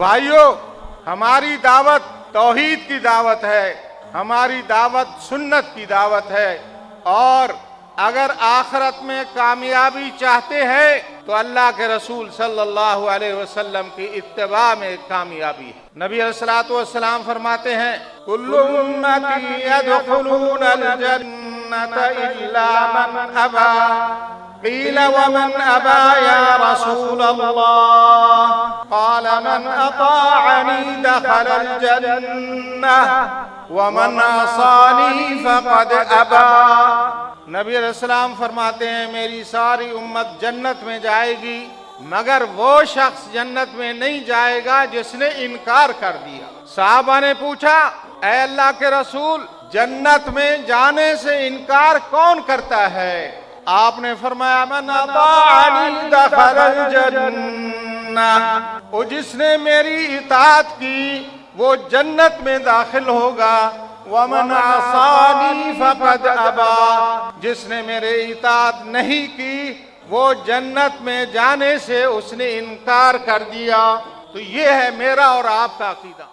بھائیو، ہماری دعوت توحید کی دعوت ہے، ہماری دعوت سنت کی دعوت ہے، اور اگر آخرت میں کامیابی چاہتے ہیں تو اللہ کے رسول صلی اللہ علیہ وسلم کی اتباع میں کامیابی ہے۔ نبی علیہ الصلوۃ والسلام فرماتے ہیں کل امتی يدخلون الجنۃ الا من ابى قیل ومن ابى یا رسول اللہ قال من اطاعنی دخل الجنہ ومن عصانی فقد ابى۔ نبی علیہ السلام فرماتے ہیں میری ساری امت جنت میں جائے گی مگر وہ شخص جنت میں نہیں جائے گا جس نے انکار کر دیا۔ صحابہ نے پوچھا اے اللہ کے رسول، جنت میں جانے سے انکار کون کرتا ہے؟ آپ نے فرمایا من اطاعنی دخل الجنہ، وہ جس نے میری اطاعت کی وہ جنت میں داخل ہوگا، ومن عصانی فقد ابى، جس نے میرے اطاعت نہیں کی وہ جنت میں جانے سے اس نے انکار کر دیا۔ تو یہ ہے میرا اور آپ کا عقیدہ۔